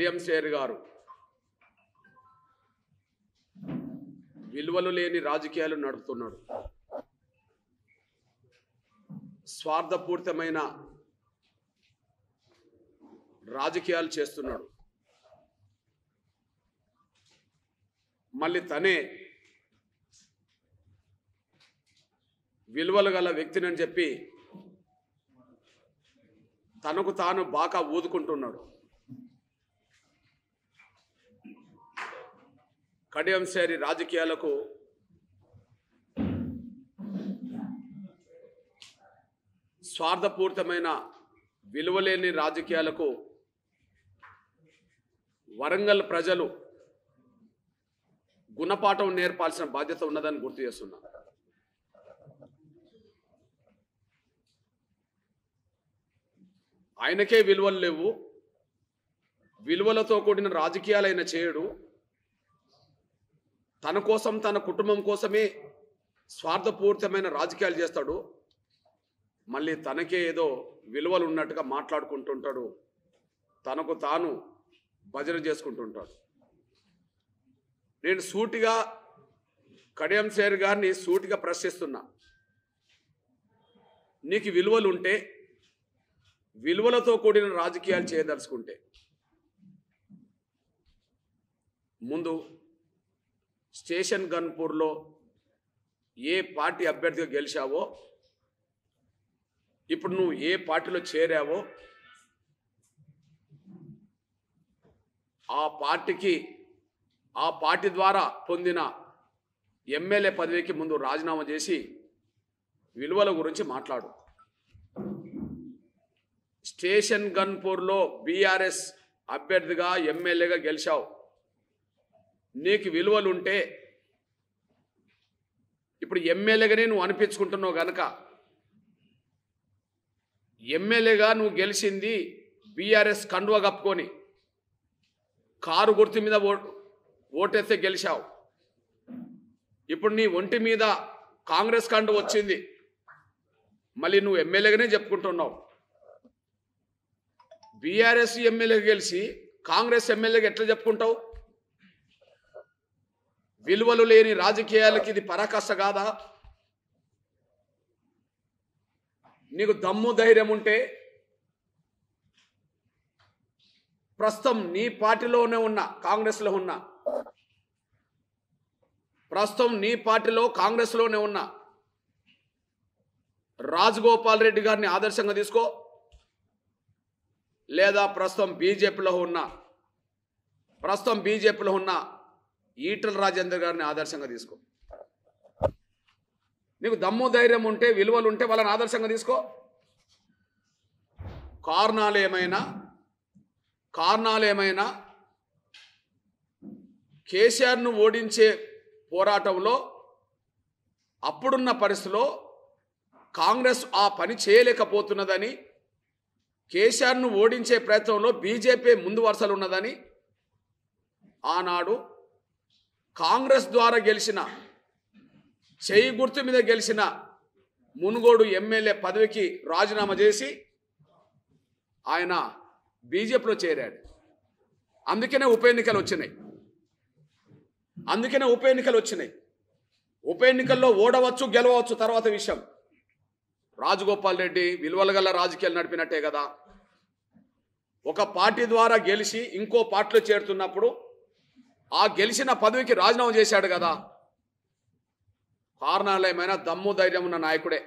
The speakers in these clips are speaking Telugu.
కడియం శ్రేయర్ గారు విలువలు లేని రాజకీయాలు నడుపుతున్నాడు. స్వార్థపూరితమైన రాజకీయాలు చేస్తున్నాడు. మళ్ళీ తనే విలువలు గల వ్యక్తిని అని చెప్పి తనకు తాను బాగా ఊదుకుంటున్నాడు. కడియం శ్రేయర్ రాజకీయాలకు స్వార్థపూరితమైన విలువలేని రాజకీయాలకు వరంగల్ ప్రజలు గుణపాఠం నేర్పాల్సిన బాధ్యత ఉన్నదని గుర్తు చేస్తున్నా. ఆయనకే విలువలు లేవు, విలువలతో కూడిన రాజకీయాలైన చేయడు. తన కోసం తన కుటుంబం కోసమే స్వార్థపూరితమైన రాజకీయాలు చేస్తాడు. మళ్ళీ తనకే ఏదో విలువలు ఉన్నట్టుగా మాట్లాడుకుంటుంటాడు. తనకు తాను భజన చేసుకుంటుంటాడు. నేను సూటిగా కడియం శ్రేయర్ గారిని సూటిగా ప్రశ్నిస్తున్నా. నీకు విలువలు ఉంటే, విలువలతో కూడిన రాజకీయాలు చేయదలుచుకుంటే ముందు స్టేషన్ గన్పూర్లో ఏ పార్టీ అభ్యర్థిగా గెలిచావో, ఇప్పుడు నువ్వు ఏ పార్టీలో చేరావో ఆ పార్టీ ద్వారా పొందిన ఎమ్మెల్యే పదవికి ముందు రాజీనామా చేసి విలువల గురించి మాట్లాడు. స్టేషన్ గన్పూర్లో బీఆర్ఎస్ అభ్యర్థిగా ఎమ్మెల్యేగా గెలిచావు. నీకు విలువలు ఉంటే, ఇప్పుడు ఎమ్మెల్యేగానే నువ్వు అనిపించుకుంటున్నావు గనక, ఎమ్మెల్యేగా నువ్వు గెలిచింది బీఆర్ఎస్ కండువా కప్పుకొని కారు గుర్తు మీద ఓటేస్తే గెలిచావు. ఇప్పుడు నీ ఒంటి మీద కాంగ్రెస్ కండువ వచ్చింది, మళ్ళీ నువ్వు ఎమ్మెల్యేగానే చెప్పుకుంటున్నావు. బీఆర్ఎస్ ఎమ్మెల్యేగా గెలిచి కాంగ్రెస్ ఎమ్మెల్యేగా ఎట్లా చెప్పుకుంటావు? విలువలు లేని రాజకీయాలకి ఇది పరాకాష్ట కాదా? నీకు దమ్ము ధైర్యం ఉంటే ప్రస్తుతం నీ పార్టీలోనే ఉన్న కాంగ్రెస్లో ఉన్న, ప్రస్తుతం నీ పార్టీలో కాంగ్రెస్లోనే ఉన్న రాజగోపాల్ రెడ్డి గారిని ఆదర్శంగా తీసుకో, లేదా ప్రస్తుతం బీజేపీలో ఉన్న ఈటల రాజేందర్ గారిని ఆదర్శంగా తీసుకో. నీకు దమ్ము ధైర్యం ఉంటే, విలువలు ఉంటే వాళ్ళని ఆదర్శంగా తీసుకో. కారణాలు ఏమైనా కేసీఆర్ను ఓడించే పోరాటంలో అప్పుడున్న పరిస్థితిలో కాంగ్రెస్ ఆ పని చేయలేకపోతున్నదని, కేసీఆర్ను ఓడించే ప్రయత్నంలో బీజేపీ ముందు వరుసలు ఉన్నదని ఆనాడు కాంగ్రెస్ ద్వారా గెలిచిన, చేయి గుర్తు మీద గెలిచిన మునుగోడు ఎమ్మెల్యే పదవికి రాజీనామా చేసి ఆయన బీజేపీలో చేరాడు. అందుకనే ఉప ఎన్నికలు వచ్చినాయి. ఉప ఎన్నికల్లో ఓడవచ్చు, గెలవచ్చు తర్వాత విషయం. రాజగోపాల్ రెడ్డి విలువల గల రాజకీయాలు నడిపినట్టే కదా. ఒక పార్టీ ద్వారా గెలిచి ఇంకో పార్టీలో చేరుతున్నప్పుడు ఆ గెలిచిన పదవికి రాజీనామా చేశాడు కదా. కారణాలు ఏమైనా దమ్ము ధైర్యం ఉన్న నాయకుడే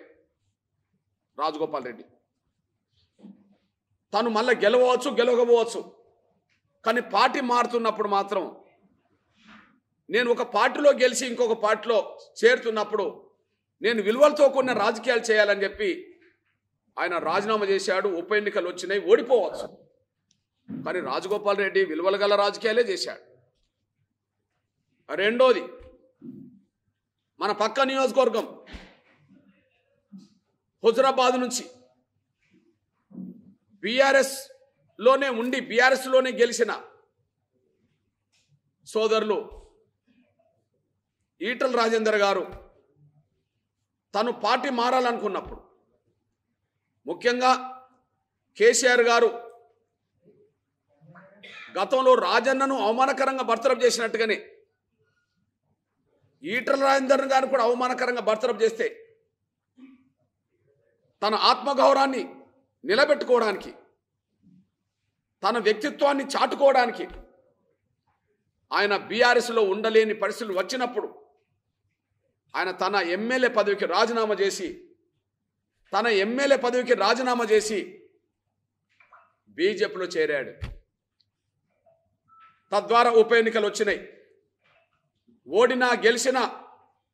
రాజగోపాల్ రెడ్డి. తను మళ్ళీ గెలవచ్చు, గెలవకపోవచ్చు, కానీ పార్టీ మారుతున్నప్పుడు మాత్రం, నేను ఒక పార్టీలో గెలిచి ఇంకొక పార్టీలో చేరుతున్నప్పుడు నేను విలువలతో కూడిన రాజకీయాలు చేయాలని చెప్పి ఆయన రాజీనామా చేశాడు. ఉప ఎన్నికలు వచ్చినాయి, ఓడిపోవచ్చు, కానీ రాజగోపాల్ రెడ్డి విలువల గల రాజకీయాలే చేశాడు. రెండోది, మన పక్క నియోజకవర్గం హుజరాబాద్ నుంచి బీఆర్ఎస్లోనే గెలిచిన సోదరులు ఈటల రాజేందర్ గారు తను పార్టీ మారాలనుకున్నప్పుడు, ముఖ్యంగా కేసీఆర్ గారు గతంలో రాజన్నను అవమానకరంగా బర్తరఫ్ చేసినట్టుగానే ఈటల రాజేందర్ గారు కూడా అవమానకరంగా బర్తరఫ్ చేస్తే తన ఆత్మగౌరవాన్ని నిలబెట్టుకోవడానికి, తన వ్యక్తిత్వాన్ని చాటుకోవడానికి ఆయన బీఆర్ఎస్లో ఉండలేని పరిస్థితులు వచ్చినప్పుడు ఆయన తన ఎమ్మెల్యే పదవికి రాజీనామా చేసి బీజేపీలో చేరాడు. తద్వారా ఉప ఎన్నికలు వచ్చినాయి. ఓడినా గెలిచినా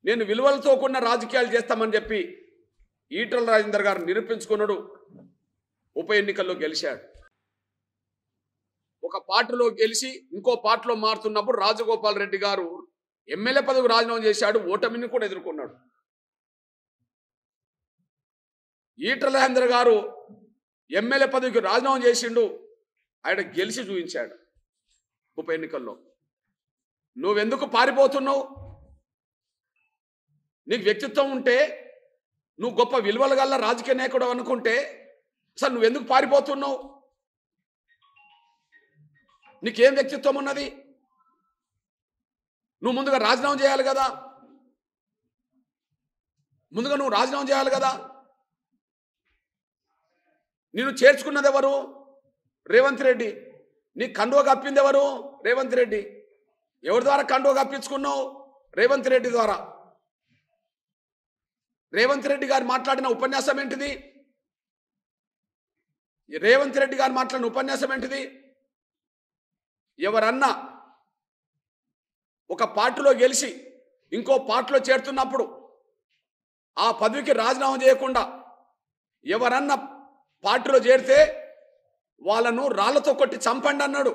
నేను విలువలతో కూడిన రాజకీయాలు చేస్తామని చెప్పి ఈటల రాజేందర్ గారు నిరూపించుకున్నాడు. ఉప ఎన్నికల్లో గెలిచాడు. ఒక పార్టీలో గెలిచి ఇంకో పార్టీలో మారుతున్నప్పుడు రాజగోపాల్ రెడ్డి గారు ఎమ్మెల్యే పదవికి రాజీనామా చేశాడు. ఓటమిని కూడా ఎదుర్కొన్నాడు. ఈటల రాజేందర్ గారు ఎమ్మెల్యే పదవికి రాజీనామా చేసిండు. ఆయన గెలిచి చూపించాడు ఉప ఎన్నికల్లో. నువ్వెందుకు పారిపోతున్నావు? నీకు వ్యక్తిత్వం ఉంటే, నువ్వు గొప్ప విలువలు గల రాజకీయ నాయకుడు అనుకుంటే అసలు నువ్వెందుకు పారిపోతున్నావు? నీకేం వ్యక్తిత్వం ఉన్నది? నువ్వు ముందుగా రాజీనామా చేయాలి కదా. నిన్ను చేర్చుకున్నది ఎవరు? రేవంత్ రెడ్డి. నీ కండువ కప్పింది ఎవరు? రేవంత్ రెడ్డి. ఎవరి ద్వారా కండువ కప్పించుకున్నావు? రేవంత్ రెడ్డి ద్వారా. రేవంత్ రెడ్డి గారు మాట్లాడిన ఉపన్యాసం ఏంటిది? ఎవరన్నా ఒక పార్టీలో గెలిచి ఇంకో పార్టీలో చేరుతున్నప్పుడు ఆ పదవికి రాజీనామా చేయకుండా ఎవరన్నా పార్టీలో చేరితే వాళ్ళను రాళ్లతో కొట్టి చంపండి అన్నాడు.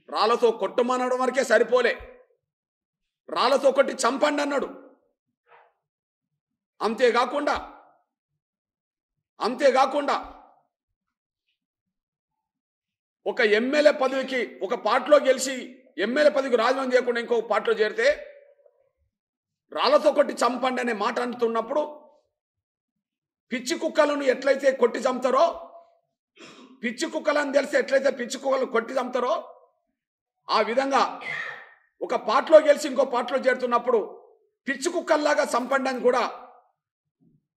రాళ్లతో కొట్టమనడం వరకే సరిపోలే, రాళ్లతో కొట్టి చంపండి అన్నాడు. అంతేకాకుండా ఒక ఎమ్మెల్యే పదవికి ఒక పార్టీలో గెలిచి ఎమ్మెల్యే పదవికి రాజీనామా చేయకుండా ఇంకో పార్టీలో చేరితే రాళ్లతో కొట్టి చంపండి అనే మాట అంటున్నప్పుడు పిచ్చి కుక్కలను ఎట్లయితే కొట్టి చంపుతారో, పిచ్చి కుక్కలను తెలిసి ఎట్లయితే పిచ్చి కుక్కలను కొట్టి చంపుతారో ఆ విధంగా ఒక పార్టీలో గెలిచి ఇంకో పార్టీలో చేరుతున్నప్పుడు పిచ్చి కుక్కల్లాగా చంపండి అని కూడా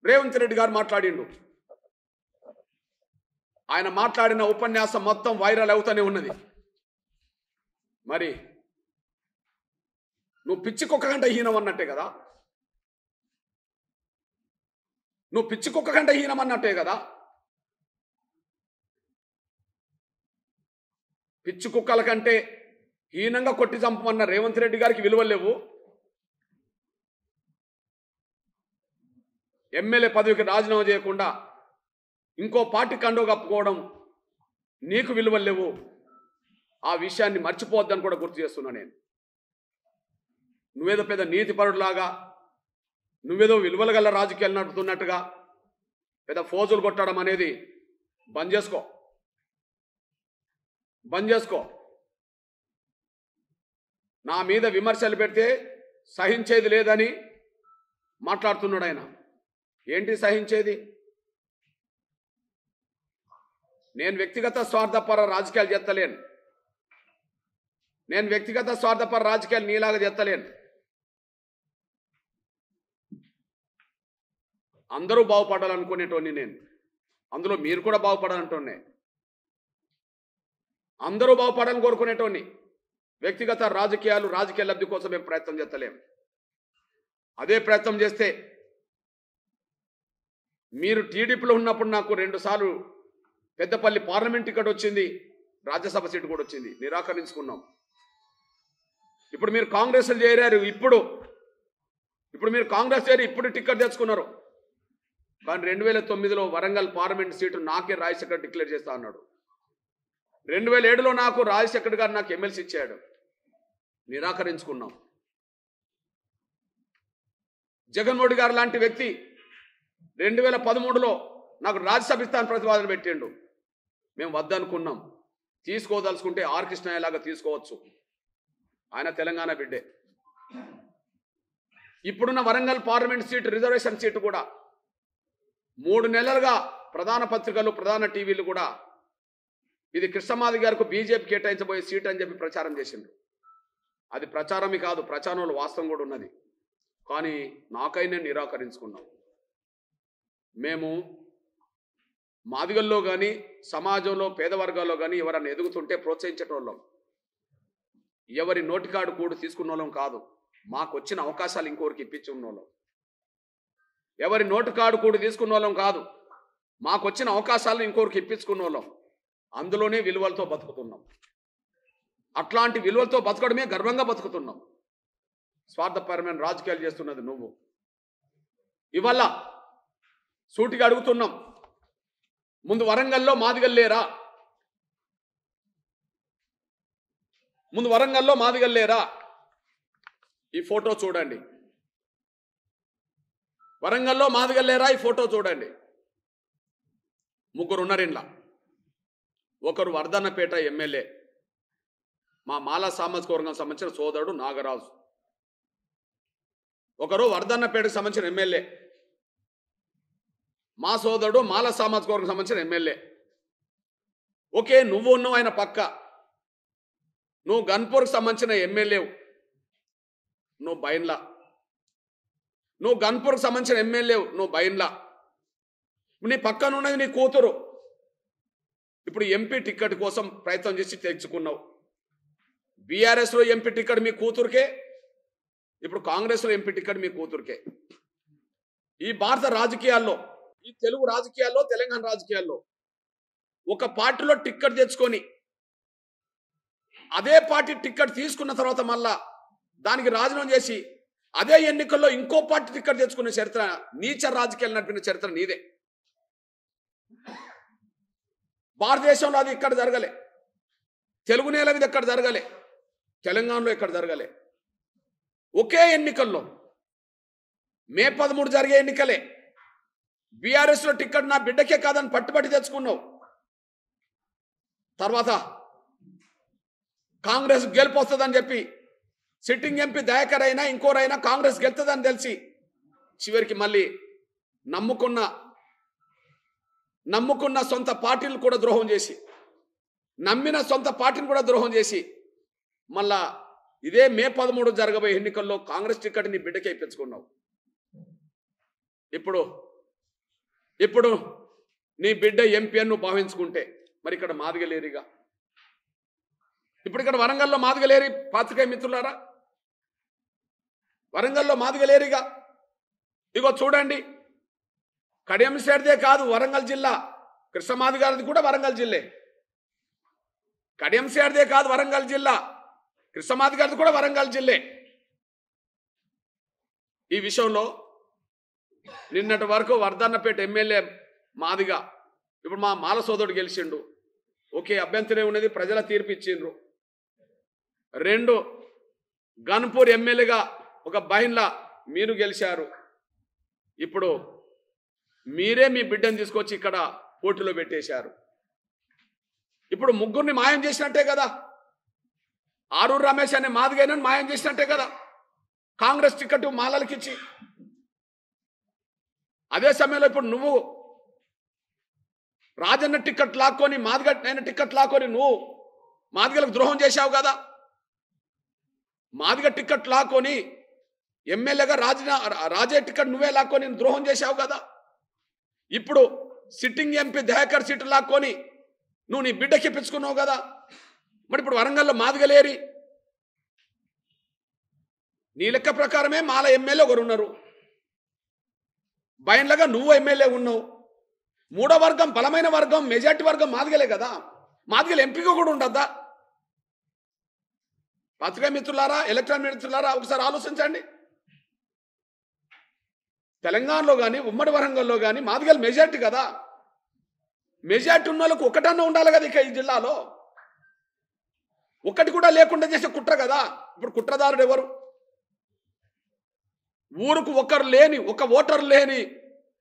రేవంత్ రెడ్డి గారు మాట్లాడిండు. ఆయన మాట్లాడిన ఉపన్యాసం మొత్తం వైరల్ అవుతూనే ఉన్నది. మరి నువ్వు పిచ్చి కుక్క కంటే హీనం అన్నట్టే కదా. పిచ్చి కుక్కల కంటే హీనంగా కొట్టి చంపమన్న రేవంత్ రెడ్డి గారికి విలువలు లేవు. ఎమ్మెల్యే పదవికి రాజీనామా చేయకుండా ఇంకో పార్టీ కండో కప్పుకోవడం నీకు విలువలు లేవు. ఆ విషయాన్ని మర్చిపోవద్దని కూడా గుర్తు చేస్తున్నా. నేను నువ్వేదో పెద్ద నీతిపరుడులాగా, నువ్వేదో విలువలు గల రాజకీయాలు నడుపుతున్నట్టుగా పెద్ద ఫోజులు కొట్టడం అనేది బంద్ చేసుకో. నా మీద విమర్శలు పెడితే సహించేది లేదని మాట్లాడుతున్నాడు ఆయన. ఏంటి సహించేది? నేను వ్యక్తిగత స్వార్థపర రాజకీయాలు చేస్తలేను. నీలాగా చేస్తలేను. అందరూ బాగుపడాలనుకునేటోని నేను. అందులో మీరు కూడా బాగుపడాలంటోనే. అందరూ బాగుపడాలని కోరుకునేటోని. వ్యక్తిగత రాజకీయ లబ్ధి కోసం మేము ప్రయత్నం చేస్తలేము. అదే ప్రయత్నం చేస్తే మీరు టీడీపీలో ఉన్నప్పుడు నాకు 2 సార్లు పెద్దపల్లి పార్లమెంట్ టికెట్ వచ్చింది, రాజ్యసభ సీటు కూడా వచ్చింది, నిరాకరించుకున్నాం. ఇప్పుడు మీరు కాంగ్రెస్లో చేరారు. ఇప్పుడు మీరు కాంగ్రెస్ చేరి ఇప్పుడు టికెట్ తెచ్చుకున్నారు. కానీ 2009లో వరంగల్ పార్లమెంట్ సీటు నాకే రాజశేఖర్ డిక్లేర్ చేస్తా అన్నాడు. 2007లో నాకు రాజశేఖర్ గారు నాకు ఎమ్మెల్సీ ఇచ్చాడు, నిరాకరించుకున్నాం. జగన్మోహన్ గారు లాంటి వ్యక్తి 2013లో నాకు రాజ్యసభ ఇస్తాను ప్రతిపాదన పెట్టిండు. మేము వద్దనుకున్నాం. తీసుకోదలుచుకుంటే ఆర్ కృష్ణయ్య లాగా తీసుకోవచ్చు, ఆయన తెలంగాణ బిడ్డే. ఇప్పుడున్న Warangal parliament seat reservation seat కూడా 3 నెలలుగా ప్రధాన పత్రికలు ప్రధాన టీవీలు కూడా ఇది కృష్ణమాది గారికి బీజేపీ కేటాయించబోయే సీట్ అని చెప్పి ప్రచారం చేసిండ్రు. అది ప్రచారమే కాదు, ప్రచారంలో వాస్తవం కూడా ఉన్నది. కానీ నాకైనా నిరాకరించుకున్నాం. మేము మాదిగల్లో కానీ సమాజంలో పేద వర్గాల్లో కానీ ఎవరన్నా ఎదుగుతుంటే ప్రోత్సహించేటోళ్ళం, ఎవరి నోటికాడు కూడు తీసుకున్న వాళ్ళం కాదు. మాకు వచ్చిన అవకాశాలు ఇంకోరికి ఇప్పించి ఉన్నోళ్ళం. ఎవరి నోటికాడు కూడు తీసుకున్న వాళ్ళం కాదు, మాకు వచ్చిన అవకాశాలను ఇంకోరికి ఇప్పించుకున్న వాళ్ళం. అందులోనే విలువలతో బతుకుతున్నాం. అట్లాంటి విలువలతో బతకడమే గర్వంగా బతుకుతున్నాం. స్వార్థపరమైన రాజకీయాలు చేస్తున్నది నువ్వు. ఇవాళ సూటిగా అడుగుతున్నాం, ముందు వరంగల్లో మాదిగల్లేరా? ముందు వరంగల్లో మాదిగల్లేరా? ఈ ఫోటో చూడండి. వరంగల్లో మాదిగల్లేరా? ఈ ఫోటో చూడండి. ముగ్గురు ఉన్నారు ఇంట్లో. ఒకరు వర్ధన్నపేట ఎమ్మెల్యే, మా మాలా సామాజిక వర్గం సంబంధించిన సోదరుడు నాగరాజు. ఒకరు వర్ధన్నపేటకు సంబంధించిన ఎమ్మెల్యే, మా సోదరుడు మాల సామాజిక వర్గం సంబంధించిన ఎమ్మెల్యే. ఓకే, నువ్వు ఉన్నావు ఆయన పక్క. నువ్వు గన్పూర్కి సంబంధించిన ఎమ్మెల్యేవు, నువ్వు బైన్లా. నువ్వు గన్పూర్కి సంబంధించిన ఎమ్మెల్యేవు, నువ్వు బైన్లా. నీ పక్కన ఉన్నది నీ కూతురు. ఇప్పుడు ఎంపీ టికెట్ కోసం ప్రయత్నం చేసి తెచ్చుకున్నావు. బీఆర్ఎస్లో ఎంపీ టికెట్ మీ కూతురికే, ఇప్పుడు కాంగ్రెస్లో ఎంపీ టికెట్ మీ కూతురికే. ఈ భారత రాజకీయాల్లో, ఈ తెలుగు రాజకీయాల్లో, తెలంగాణ రాజకీయాల్లో ఒక పార్టీలో టికెట్ తెచ్చుకొని అదే పార్టీ టికెట్ తీసుకున్న తర్వాత మళ్ళా దానికి రాజీనామా చేసి అదే ఎన్నికల్లో ఇంకో పార్టీ టికెట్ తెచ్చుకునే చరిత్ర, నీచ రాజకీయాలు నడిపిన చరిత్ర నీదే. భారతదేశంలో అది ఇక్కడ జరగలే, తెలుగు నేల మీద ఎక్కడ జరగలే, తెలంగాణలో ఎక్కడ జరగలే. ఒకే ఎన్నికల్లో మే 13 జరిగే ఎన్నికలే బీఆర్ఎస్లో టికెట్ నా బిడ్డకే కాదని పట్టుబట్టి తెచ్చుకున్నావు. తర్వాత కాంగ్రెస్ గెలుపు వస్తుందని చెప్పి సిట్టింగ్ ఎంపీ దయాకర్ అయినా ఇంకోరైనా కాంగ్రెస్ గెలుతుందని తెలిసి చివరికి మళ్ళీ నమ్ముకున్న సొంత పార్టీలు కూడా ద్రోహం చేసి, నమ్మిన సొంత పార్టీని కూడా ద్రోహం చేసి మళ్ళా ఇదే మే 13 జరగబోయే ఎన్నికల్లో కాంగ్రెస్ టికెట్ నీ బిడ్డకే ఇప్పించుకున్నావు. ఇప్పుడు నీ బిడ్డ ఎంపీ అని నువ్వు భావించుకుంటే మరి ఇక్కడ మాదిగలేరిగా. ఇప్పుడు ఇక్కడ వరంగల్లో మాదిగలేరి పాత్రికేయ మిత్రులారా, వరంగల్లో మాదిగలేరిగా. ఇగో చూడండి, కడియం సేడ్దే కాదు వరంగల్ జిల్లా, కృష్ణమాది గారిది కూడా వరంగల్ జిల్లే. కడియం సేడ్దే కాదు వరంగల్ జిల్లా, కృష్ణమాది గారిది కూడా వరంగల్ జిల్లే. ఈ విషయంలో నిన్నటి వరకు వర్ధన్నపేట ఎమ్మెల్యే మాదిగా, ఇప్పుడు మా మాల సోదరుడు గెలిచిండు. ఓకే, అభ్యంతరం ఉన్నది, ప్రజల తీర్పు ఇచ్చిండ్రు. 2 గన్పూర్ ఎమ్మెల్యేగా ఒక బహిన్లా మీరు గెలిచారు. ఇప్పుడు మీరే మీ బిడ్డను తీసుకొచ్చి ఇక్కడ పోటీలో పెట్టేశారు. ఇప్పుడు ముగ్గురిని మాయం చేసినట్టే కదా. ఆరూరు రమేష్ అనే మాదిగైనా మాయం చేసినట్టే కదా కాంగ్రెస్ టికెట్ మాలలకిచ్చి. అదే సమయంలో ఇప్పుడు నువ్వు రాజన్న టికెట్ లాక్కొని, మాదిగ టికెట్ లాక్కొని నువ్వు మాదిగలకు ద్రోహం చేశావు కదా. మాదిగ టికెట్ లాక్కొని ఎమ్మెల్యేగా రాజే టికెట్ నువ్వే లాక్కొని ద్రోహం చేశావు కదా. ఇప్పుడు సిట్టింగ్ ఎంపీ దయాకర్ సీటు లాక్కొని నువ్వు నీ బిడ్డకి ఇప్పించుకున్నావు కదా. మరి ఇప్పుడు వరంగల్లో మాదిగలేరి నీ లెక్క ప్రకారమే మాల ఎమ్మెల్యే ఒకరు ఉన్నారు, బయన్లుగా నువ్వు ఎమ్మెల్యే ఉన్నావు. 3వ వర్గం, బలమైన వర్గం, మెజార్టీ వర్గం మాదిగలే కదా. మాదిగలు ఎంపీగా కూడా ఉండద్దా? పత్రికా మిత్రులారా, ఎలక్ట్రానిక్ మిత్రులారా, ఒకసారి ఆలోచించండి. తెలంగాణలో కానీ ఉమ్మడి వరంగల్లో కానీ మాదిగలు మెజార్టీ కదా. మెజార్టీ ఉన్న వాళ్ళకు ఒకటన్నా ఉండాలి కదా ఇక ఈ జిల్లాలో. ఒకటి కూడా లేకుండా చేసే కుట్ర కదా. ఇప్పుడు కుట్రదారుడు ఎవరు? ఊరుకు ఒక ఓటర్ లేని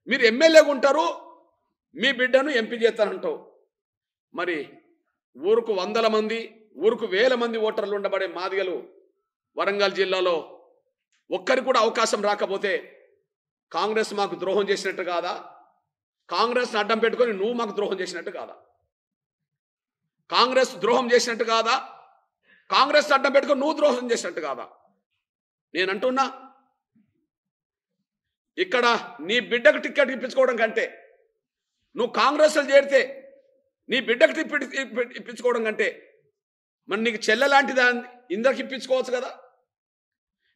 మీరు ఎమ్మెల్యేగా ఉంటారు, మీ బిడ్డను ఎంపీ చేస్తానంటావు. మరి ఊరుకు 100 మంది, ఊరుకు 1000 మంది ఓటర్లు ఉండబడే మాదిగలు వరంగల్ జిల్లాలో ఒక్కరికి కూడా అవకాశం రాకపోతే కాంగ్రెస్ మాకు ద్రోహం చేసినట్టు కాదా? కాంగ్రెస్ని అడ్డం పెట్టుకొని నువ్వు మాకు ద్రోహం చేసినట్టు కాదా? కాంగ్రెస్ ద్రోహం చేసినట్టు కాదా? కాంగ్రెస్ అడ్డం పెట్టుకొని నువ్వు ద్రోహం చేసినట్టు కాదా? నేను అంటున్నా, ఇక్కడ నీ బిడ్డకు టికెట్ ఇప్పించుకోవడం కంటే నువ్వు కాంగ్రెస్లో చేరితే నీ బిడ్డకు ఇప్పించుకోవడం కంటే మరి నీకు చెల్లెలాంటిదా ఇంద్రకి ఇప్పించుకోవచ్చు కదా?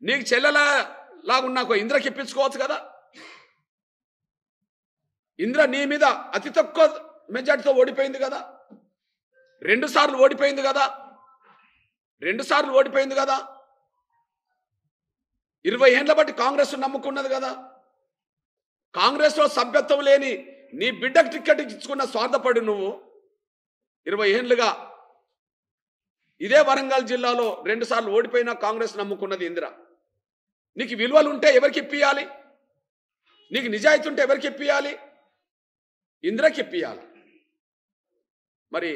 నీకు చెల్లెలాగున్నా ఇంద్రకి ఇప్పించుకోవచ్చు కదా? ఇంద్ర నీ మీద అతి తక్కువ మెజార్టీతో ఓడిపోయింది కదా, 2 సార్లు ఓడిపోయింది కదా, 2 సార్లు ఓడిపోయింది కదా, 20 ఏళ్ల బట్టి కాంగ్రెస్ నమ్ముకున్నది కదా. కాంగ్రెస్లో సభ్యత్వం లేని నీ బిడ్డకు టికెట్ ఇచ్చుకున్న స్వార్థపడి నువ్వు 20 ఏళ్లుగా ఇదే వరంగల్ జిల్లాలో 2 సార్లు ఓడిపోయినా కాంగ్రెస్ నమ్ముకున్నది ఇందిర. నీకు విలువలు ఉంటే ఎవరికి ఇప్పియాలి? నీకు నిజాయితీ ఉంటే ఎవరికి ఇప్పియాలి? ఇందిరకి ఇప్పియాలి. మరి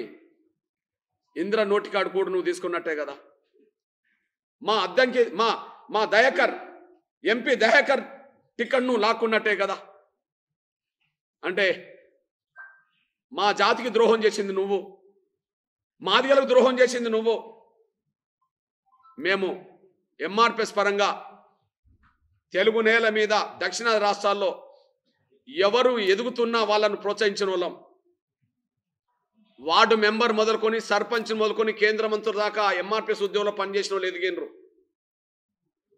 ఇందిర నోటికాడు కూడా నువ్వు తీసుకున్నట్టే కదా. మా అద్దంకి మా దయాకర్ ఎంపీ దయాకర్ టికెట్ నువ్వు లాక్కున్నట్టే కదా. అంటే మా జాతికి ద్రోహం చేసింది నువ్వు, మాదిగలకు ద్రోహం చేసింది నువ్వు. మేము ఎంఆర్పిఎస్ పరంగా తెలుగు నేల మీద దక్షిణాది రాష్ట్రాల్లో ఎవరు ఎదుగుతున్నా వాళ్ళను ప్రోత్సహించిన వాళ్ళం. వార్డు మెంబర్ మొదలుకొని సర్పంచ్ మొదలుకొని కేంద్ర మంత్రుల దాకా ఎంఆర్పిఎస్ ఉద్యోగంలో పనిచేసిన వాళ్ళు ఎదిగినరు.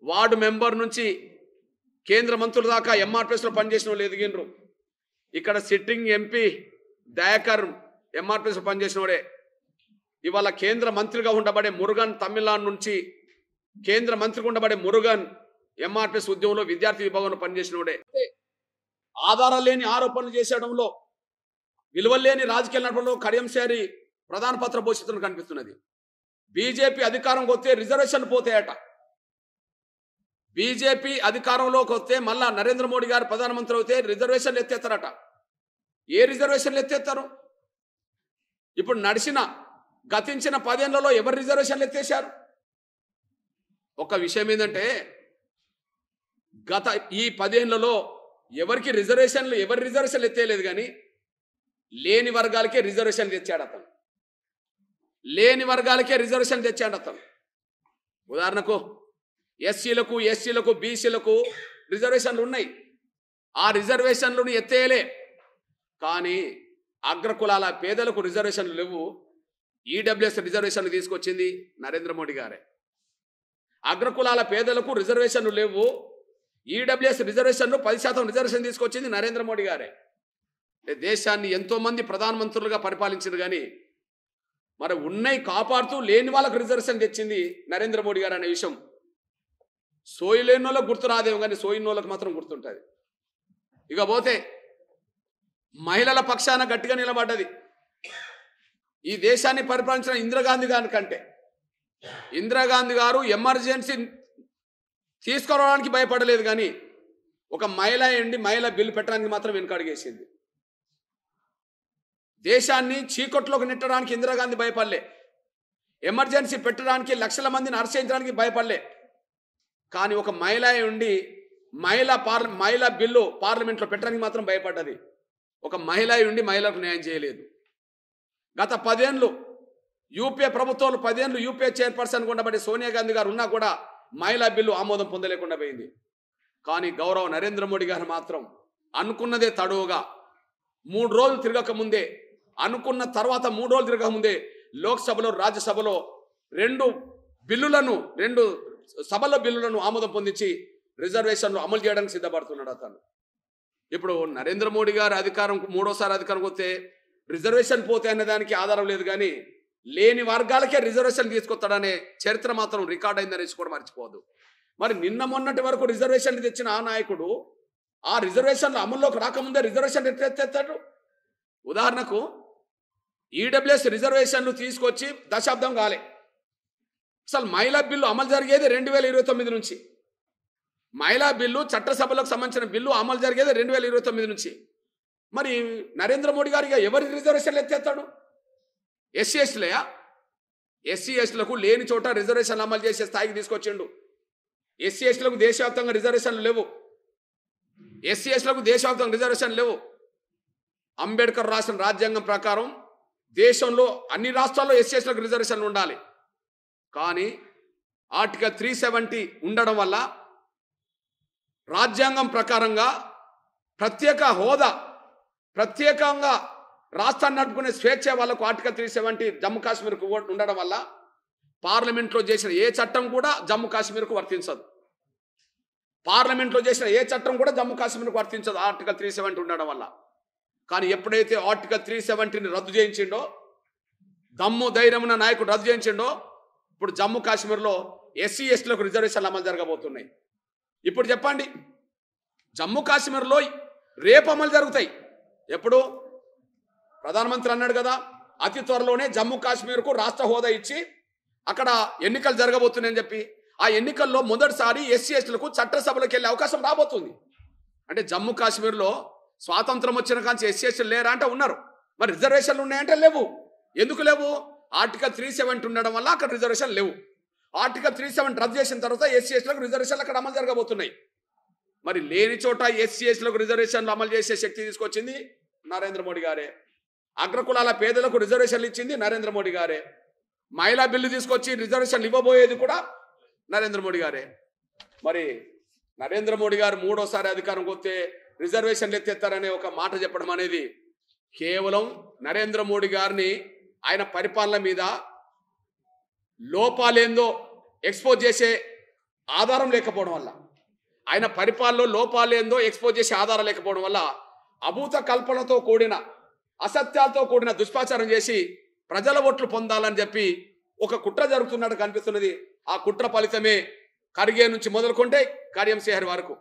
వార్డు మెంబర్ నుంచి కేంద్ర మంత్రుల దాకా ఎంఆర్పిఎస్లో పనిచేసిన వాళ్ళు ఎదిగినరు. ఇక్కడ సిట్టింగ్ ఎంపీ దయాకర్ ఎంఆర్పిఎస్లో పనిచేసిన వాడే. ఇవాళ కేంద్ర మంత్రిగా ఉండబడే మురుగన్ తమిళనాడు నుంచి కేంద్ర మంత్రిగా ఉండబడే మురుగన్ ఎంఆర్పిఎస్ ఉద్యమంలో విద్యార్థి విభాగంలో పనిచేసిన వాడే. ఆధారాలు లేని ఆరోపణలు చేసేయడంలో, విలువలు లేని రాజకీయ నడపడంలో కడియం శారి ప్రధాన పాత్ర పోషిస్తున్న కనిపిస్తున్నది. బీజేపీ అధికారంకి వస్తే రిజర్వేషన్లు పోతాయట. బీజేపీ అధికారంలోకి వస్తే మళ్ళా నరేంద్ర మోడీ గారు ప్రధానమంత్రి అయితే రిజర్వేషన్లు ఎత్తేస్తారట. ఏ రిజర్వేషన్లు ఎత్తేస్తారు? ఇప్పుడు గతించిన 10 ఏళ్లలో ఎవరు రిజర్వేషన్లు ఎత్తేసారు? ఒక విషయం ఏంటంటే, గత ఈ 10 ఏళ్లలో ఎవరి రిజర్వేషన్లు ఎత్తేయలేదు, కానీ లేని వర్గాలకే రిజర్వేషన్లు తెచ్చాడు అతను. లేని వర్గాలకే రిజర్వేషన్ తెచ్చాడు అతను. ఉదాహరణకు ఎస్సీలకు బీసీలకు రిజర్వేషన్లు ఉన్నాయి. ఆ రిజర్వేషన్లను ఎత్తేయలే. కానీ అగ్రకులాల పేదలకు రిజర్వేషన్లు లేవు. ఈడబ్ల్యూఎస్ రిజర్వేషన్లు తీసుకొచ్చింది నరేంద్ర మోడీ గారే. అగ్రకులాల పేదలకు రిజర్వేషన్లు లేవు. ఈడబ్ల్యూఎస్ రిజర్వేషన్లు 10% రిజర్వేషన్ తీసుకొచ్చింది నరేంద్ర మోడీ గారే. దేశాన్ని ఎంతో మంది ప్రధానమంత్రులుగా పరిపాలించింది, కానీ మరి ఉన్నాయి కాపాడుతూ లేని వాళ్ళకు రిజర్వేషన్ తెచ్చింది నరేంద్ర మోడీ గారు అనే విషయం సోయిలేని వాళ్ళకు గుర్తు రాదేమో, కానీ సోయిన వాళ్ళకి మాత్రం గుర్తుంటుంది. ఇక పోతే మహిళల పక్షాన గట్టిగా నిలబడ్డది. ఈ దేశాన్ని పరిపాలించిన ఇందిరాగాంధీ గారి కంటే ఇందిరాగాంధీ గారు ఎమర్జెన్సీ తీసుకురావడానికి భయపడలేదు, కానీ ఒక మహిళ బిల్లు పెట్టడానికి మాత్రం వెనుకడుగేసింది. దేశాన్ని చీకట్లోకి నెట్టడానికి ఇందిరాగాంధీ భయపడలే. ఎమర్జెన్సీ పెట్టడానికి లక్షల మందిని అరెస్ట్ భయపడలే. కానీ ఒక మహిళా బిల్లు పార్లమెంట్లో పెట్టడానికి మాత్రం భయపడ్డది. ఒక మహిళలకు న్యాయం చేయలేదు. గత 10 ఏళ్ళు యూపీఏ ప్రభుత్వంలో 10 ఏళ్ళు యూపీఏ చైర్పర్సన్ ఉండబడి సోనియా గాంధీ గారు ఉన్నా కూడా మహిళా బిల్లు ఆమోదం పొందలేకుండా పోయింది. కానీ గౌరవ నరేంద్ర మోడీ గారు మాత్రం అనుకున్నదే తడువుగా 3 రోజులు తిరగకముందే, అనుకున్న తర్వాత 3 రోజులు తిరగకముందే లోక్సభలో రాజ్యసభలో 2 సభల్లో బిల్లులను ఆమోదం పొందించి రిజర్వేషన్లు అమలు చేయడానికి సిద్ధపడుతున్నాడు అతను. ఇప్పుడు నరేంద్ర మోడీ గారు మూడోసారి అధికారంకి వస్తే రిజర్వేషన్ పోతే అనే దానికి ఆధారం లేదు, కానీ లేని వర్గాలకే రిజర్వేషన్ తీసుకొస్తాడనే చరిత్ర మాత్రం రికార్డ్ అయిందనేసి కూడా మర్చిపోవద్దు. మరి నిన్న మొన్నటి వరకు రిజర్వేషన్లు తెచ్చిన ఆ నాయకుడు ఆ రిజర్వేషన్లు అమల్లోకి రాకముందే రిజర్వేషన్ ఎత్తేస్తాడు. ఉదాహరణకు ఈడబ్ల్యూఎస్ రిజర్వేషన్లు తీసుకొచ్చి దశాబ్దం కాలే. అసలు మహిళా బిల్లు అమలు జరిగేది 2029 నుంచి. మహిళా బిల్లు చట్టసభలకు సంబంధించిన బిల్లు అమలు జరిగేది 2029 నుంచి. మరి నరేంద్ర మోడీ గారిగా ఎవరి రిజర్వేషన్లు ఎత్తేస్తాడు? ఎస్సీ ఎస్టీలకు లేని చోట రిజర్వేషన్లు అమలు చేసే స్థాయికి తీసుకొచ్చిండు. ఎస్సీ ఎస్టీలకు దేశవ్యాప్తంగా రిజర్వేషన్లు లేవు. అంబేద్కర్ రాసిన రాజ్యాంగం ప్రకారం దేశంలో అన్ని రాష్ట్రాల్లో ఎస్సీఎస్లకు రిజర్వేషన్లు ఉండాలి. కానీ ఆర్టికల్ 370 ఉండడం వల్ల రాజ్యాంగం ప్రకారంగా ప్రత్యేక హోదా, ప్రత్యేకంగా రాష్ట్రాన్ని నడుపుకునే స్వేచ్ఛ వాళ్ళకు ఆర్టికల్ 370 జమ్మూ కాశ్మీర్కు ఉండడం వల్ల పార్లమెంట్లో చేసిన ఏ చట్టం కూడా జమ్మూ కాశ్మీర్కు వర్తించదు. పార్లమెంట్లో చేసిన ఏ చట్టం కూడా జమ్మూ కాశ్మీర్కు వర్తించదు ఆర్టికల్ 370 ఉండడం వల్ల. కానీ ఎప్పుడైతే ఆర్టికల్ 370ని రద్దు చేయించిండో, దమ్ము ధైర్యం ఉన్న నాయకుడు రద్దు చేయించిండో, ఇప్పుడు జమ్మూ కాశ్మీర్లో ఎస్సీ ఎస్టీలకు రిజర్వేషన్లు అమలు జరగబోతున్నాయి. ఇప్పుడు చెప్పండి, జమ్మూ కాశ్మీర్లో రేపు అమలు జరుగుతాయి. ఎప్పుడు? ప్రధానమంత్రి అన్నాడు కదా, అతి త్వరలోనే జమ్మూ కాశ్మీర్కు రాష్ట్ర హోదా ఇచ్చి అక్కడ ఎన్నికలు జరగబోతున్నాయని చెప్పి. ఆ ఎన్నికల్లో మొదటిసారి ఎస్సీ ఎస్టీలకు చట్టసభలకు వెళ్ళే అవకాశం రాబోతుంది. అంటే జమ్మూ కాశ్మీర్లో స్వాతంత్రం వచ్చిన కాంచి ఎస్సీ ఎస్టీలు లేరా అంటే ఉన్నారు. మరి రిజర్వేషన్లు ఉన్నాయంటే లేవు. ఎందుకు లేవు? ఆర్టికల్ 370 ఉండడం వల్ల అక్కడ రిజర్వేషన్ లేవు. ఆర్టికల్ 370 రద్దు చేసిన తర్వాత ఎస్సీ ఎస్టీలకు రిజర్వేషన్లు అక్కడ అమలు జరగబోతున్నాయి. మరి లేని చోట ఎస్సీ ఎస్టీలకు రిజర్వేషన్లు అమలు చేసే శక్తి తీసుకొచ్చింది నరేంద్ర మోడీ గారే. అగ్రకులాల పేదలకు రిజర్వేషన్లు ఇచ్చింది నరేంద్ర మోడీ గారే. మహిళా బిల్లు తీసుకొచ్చి రిజర్వేషన్లు ఇవ్వబోయేది కూడా నరేంద్ర మోడీ గారే. మరి నరేంద్ర మోడీ గారు మూడోసారి అధికారంకి వస్తే రిజర్వేషన్లు ఎత్తేస్తారనే ఒక మాట చెప్పడం అనేది కేవలం నరేంద్ర మోడీ గారిని ఆయన పరిపాలన మీద లోపాలేందో ఎక్స్పోజ్ చేసే ఆధారం లేకపోవడం వల్ల, ఆయన పరిపాలనలో లోపాలేందో ఎక్స్పోజ్ చేసే ఆధారం లేకపోవడం వల్ల అభూత కల్పనతో కూడిన, అసత్యాలతో కూడిన దుష్ప్రచారం చేసి ప్రజల ఓట్లు పొందాలని చెప్పి ఒక కుట్ర జరుగుతున్నట్టు కనిపిస్తున్నది. ఆ కుట్ర ఫలితమే ఖర్గే నుంచి మొదలుకుంటే కడియం శ్రీహరి వరకు,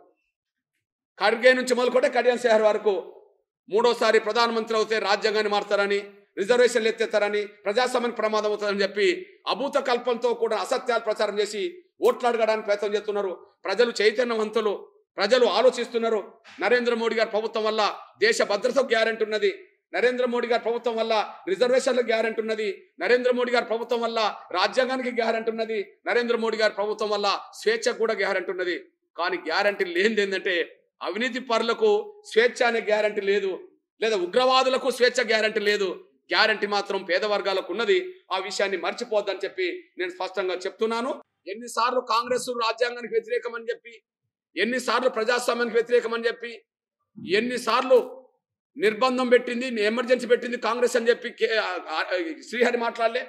ఖర్గే నుంచి మొదలుకుంటే కడియం శ్రీహరి వరకు మూడోసారి ప్రధానమంత్రి అవుతే రాజ్యాంగాన్ని మారుతారని, రిజర్వేషన్లు ఎత్తేస్తారని, ప్రజాస్వామ్యానికి ప్రమాదం అవుతుందని చెప్పి అభూత కల్పనతో కూడా అసత్యాలు ప్రచారం చేసి ఓట్లు అడగడానికి ప్రయత్నం చేస్తున్నారు. ప్రజలు చైతన్యవంతులు, ప్రజలు ఆలోచిస్తున్నారు. నరేంద్ర మోడీ గారి ప్రభుత్వం వల్ల దేశ భద్రతకు గ్యారెంటీ ఉన్నది. నరేంద్ర మోడీ గారి ప్రభుత్వం వల్ల రిజర్వేషన్లకు గ్యారెంటీ ఉన్నది. నరేంద్ర మోడీ గారి ప్రభుత్వం వల్ల రాజ్యాంగానికి గ్యారెంటీ ఉన్నది. నరేంద్ర మోడీ గారి ప్రభుత్వం వల్ల స్వేచ్ఛకు కూడా గ్యారెంటీ ఉన్నది. కానీ గ్యారెంటీ లేనిది ఏంటంటే అవినీతి పరులకు స్వేచ్ఛ అనే గ్యారెంటీ లేదు, లేదా ఉగ్రవాదులకు స్వేచ్ఛ గ్యారెంటీ లేదు. గ్యారెంటీ మాత్రం పేద వర్గాలకు ఉన్నది. ఆ విషయాన్ని మర్చిపోద్దని చెప్పి నేను స్పష్టంగా చెప్తున్నాను. ఎన్నిసార్లు కాంగ్రెస్ రాజ్యాంగానికి వ్యతిరేకమని చెప్పి, ఎన్నిసార్లు ప్రజాస్వామ్యానికి వ్యతిరేకమని చెప్పి, ఎన్నిసార్లు నిర్బంధం పెట్టింది, ఎమర్జెన్సీ పెట్టింది కాంగ్రెస్ అని చెప్పి శ్రీహరి మాట్లాడలే.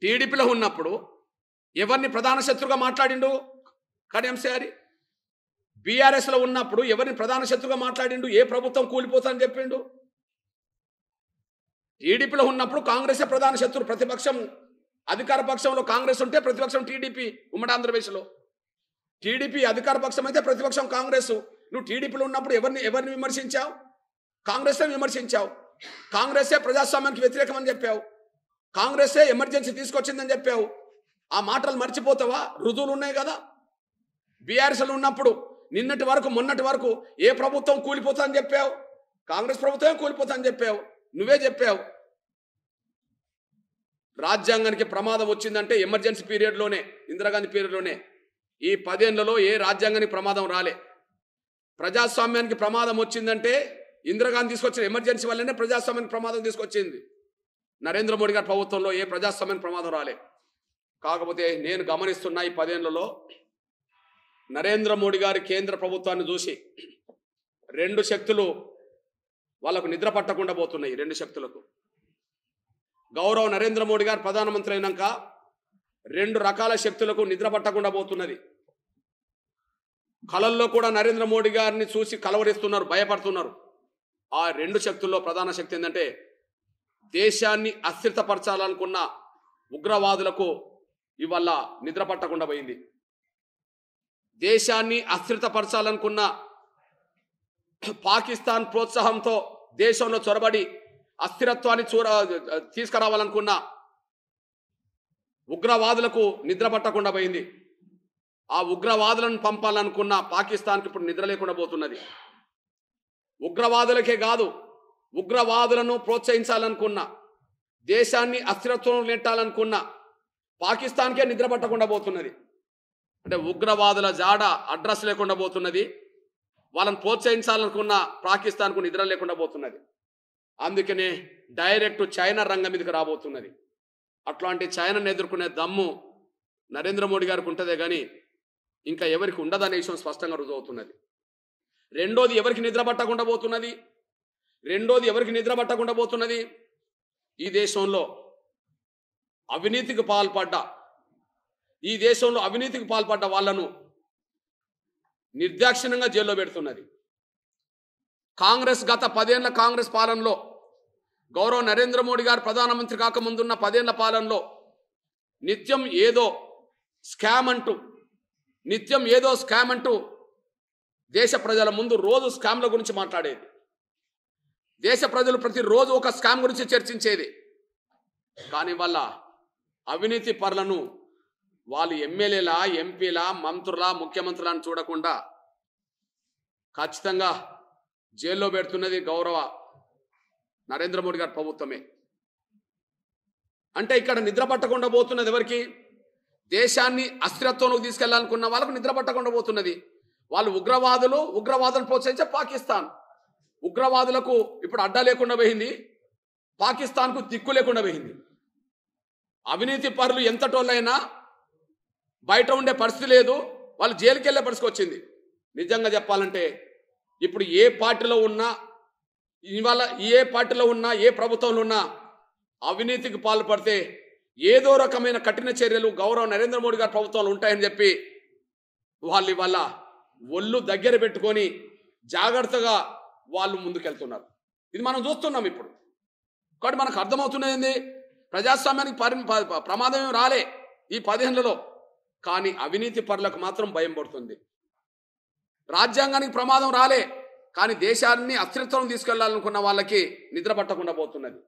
టీడీపీలో ఉన్నప్పుడు ఎవరిని ప్రధాన శత్రుగా మాట్లాడిండు కడియం శ్రీహరి? బీఆర్ఎస్ లో ఉన్నప్పుడు ఎవరిని ప్రధాన శత్రుగా మాట్లాడిండు? ఏ ప్రభుత్వం కూలిపోతుందని చెప్పిండు? టీడీపీలో ఉన్నప్పుడు కాంగ్రెసే ప్రధాన శత్రు. ప్రతిపక్షం, అధికార పక్షంలో కాంగ్రెస్ ఉంటే ప్రతిపక్షం టీడీపీ. ఉమ్మడి ఆంధ్రప్రదేశ్లో టీడీపీ అధికార పక్షం అయితే ప్రతిపక్షం కాంగ్రెస్. నువ్వు టీడీపీలో ఉన్నప్పుడు ఎవరిని విమర్శించావు? కాంగ్రెస్ని విమర్శించావు. కాంగ్రెసే ప్రజాస్వామ్యానికి వ్యతిరేకం అని చెప్పావు. కాంగ్రెసే ఎమర్జెన్సీ తీసుకొచ్చిందని చెప్పావు. ఆ మాటలు మర్చిపోతావా? రుజువులు ఉన్నాయి కదా. బీఆర్ఎస్లో ఉన్నప్పుడు నిన్నటి వరకు, మొన్నటి వరకు ఏ ప్రభుత్వం కూలిపోతుందని చెప్పావు? కాంగ్రెస్ ప్రభుత్వమే కూలిపోతుందని చెప్పావు. నువ్వే చెప్పావు. రాజ్యాంగానికి ప్రమాదం వచ్చిందంటే ఎమర్జెన్సీ పీరియడ్లోనే, ఇందిరాగాంధీ పీరియడ్లోనే. ఈ 10 ఏళ్లలో ఏ రాజ్యాంగానికి ప్రమాదం రాలే. ప్రజాస్వామ్యానికి ప్రమాదం వచ్చిందంటే ఇందిరాగాంధీ తీసుకొచ్చిన ఎమర్జెన్సీ వల్లనే ప్రజాస్వామ్యానికి ప్రమాదం తీసుకొచ్చింది. నరేంద్ర మోడీ గారి ప్రభుత్వంలో ఏ ప్రజాస్వామ్యానికి ప్రమాదం రాలే. కాకపోతే నేను గమనిస్తున్నా ఈ 10 ఏళ్లలో నరేంద్ర మోడీ గారి కేంద్ర ప్రభుత్వాన్ని చూసి 2 శక్తులు వాళ్ళకు నిద్ర పట్టకుండా పోతున్నాయి. 2 శక్తులకు గౌరవ నరేంద్ర మోడీ గారు ప్రధానమంత్రి అయినాక 2 రకాల శక్తులకు నిద్ర పట్టకుండా పోతున్నది. కళల్లో కూడా నరేంద్ర మోడీ గారిని చూసి కలవరిస్తున్నారు, భయపడుతున్నారు. ఆ 2 శక్తుల్లో ప్రధాన శక్తి ఏంటంటే దేశాన్ని అస్థిరపరచాలనుకున్న ఉగ్రవాదులకు ఇవాళ నిద్ర పట్టకుండా పోయింది. దేశాన్ని అస్థిరపరచాలనుకున్న పాకిస్తాన్ ప్రోత్సాహంతో దేశంలో చొరబడి అస్థిరత్వాన్ని తీసుకురావాలనుకున్న ఉగ్రవాదులకు నిద్ర పట్టకుండా పోయింది. ఆ ఉగ్రవాదులను పంపాలనుకున్న పాకిస్తాన్కి ఇప్పుడు నిద్ర లేకుండా పోతున్నది. ఉగ్రవాదులకే కాదు, ఉగ్రవాదులను ప్రోత్సహించాలనుకున్న, దేశాన్ని అస్థిరత్వం నెట్టాలనుకున్న పాకిస్తాన్కే నిద్ర పట్టకుండా పోతున్నది. అంటే ఉగ్రవాదుల జాడ అడ్రస్ లేకుండా పోతున్నది. వాళ్ళని ప్రోత్సహించాలనుకున్న పాకిస్తాన్కు నిద్ర లేకుండా పోతున్నది. అందుకనే డైరెక్ట్ చైనా రంగం మీదకి రాబోతున్నది. అట్లాంటి చైనాను ఎదుర్కొనే దమ్ము నరేంద్ర మోడీ గారికి ఉంటుందే కానీ ఇంకా ఎవరికి ఉండదనే విషయం స్పష్టంగా రుజువుతున్నది. రెండోది ఎవరికి నిద్ర పట్టకుండా పోతున్నది, ఈ దేశంలో అవినీతికి పాల్పడ్డ వాళ్ళను నిర్దాక్షిణ్యంగా జైల్లో పెడుతున్నది. కాంగ్రెస్ గత 10 ఏళ్ల కాంగ్రెస్ పాలనలో గౌరవ నరేంద్ర మోడీ గారు ప్రధానమంత్రి కాకముందున్న 10 ఏళ్ల పాలనలో నిత్యం ఏదో స్కామ్ అంటూ దేశ ప్రజల ముందు రోజు స్కామ్ల గురించి మాట్లాడేది. దేశ ప్రజలు ప్రతిరోజు ఒక స్కామ్ గురించి చర్చించేది. కానీ వాళ్ళ అవినీతి పరులను వాళ్ళు ఎమ్మెల్యేలా, ఎంపీలా, మంత్రులా, ముఖ్యమంత్రులను చూడకుండా ఖచ్చితంగా జైల్లో పెడుతున్నది గౌరవ నరేంద్ర మోడీ గారి ప్రభుత్వమే. అంటే ఇక్కడ నిద్ర పట్టకుండా పోతున్నది ఎవరికి? దేశాన్ని అస్థిరత్వంలోకి తీసుకెళ్లాలనుకున్న వాళ్ళకు నిద్ర పట్టకుండా పోతున్నది. వాళ్ళు ఉగ్రవాదులను ప్రోత్సహించే పాకిస్తాన్ ఉగ్రవాదులకు ఇప్పుడు అడ్డా లేకుండా పోయింది, పాకిస్తాన్కు దిక్కు లేకుండా పోయింది. అవినీతి పరులు ఎంతటోళ్ళైనా బయట ఉండే పరిస్థితి లేదు, వాళ్ళు జైలుకి వెళ్ళే పరిస్థితి వచ్చింది. నిజంగా చెప్పాలంటే ఇప్పుడు ఏ పార్టీలో ఉన్నా, ఇవాళ ఏ పార్టీలో ఉన్నా, ఏ ప్రభుత్వంలో ఉన్నా అవినీతికి పాల్పడితే ఏదో రకమైన కఠిన చర్యలు గౌరవ నరేంద్ర మోడీ గారి ప్రభుత్వంలో ఉంటాయని చెప్పి వాళ్ళు ఇవాళ ఒళ్ళు దగ్గర పెట్టుకొని జాగ్రత్తగా వాళ్ళు ముందుకెళ్తున్నారు. ఇది మనం చూస్తున్నాం ఇప్పుడు. కాబట్టి మనకు అర్థమవుతున్నది ఏంది, ప్రజాస్వామ్యానికి ప్రమాదం ఏమి రాలే ఈ 10 ఏళ్లలో, కానీ అవినీతి పరులకు మాత్రం భయం పడుతుంది. రాజ్యాంగానికి ప్రమాదం రాలే, కానీ దేశాన్ని అస్థిరత్వం తీసుకెళ్లాలనుకున్న వాళ్ళకి నిద్ర పట్టకుండా పోతున్నది.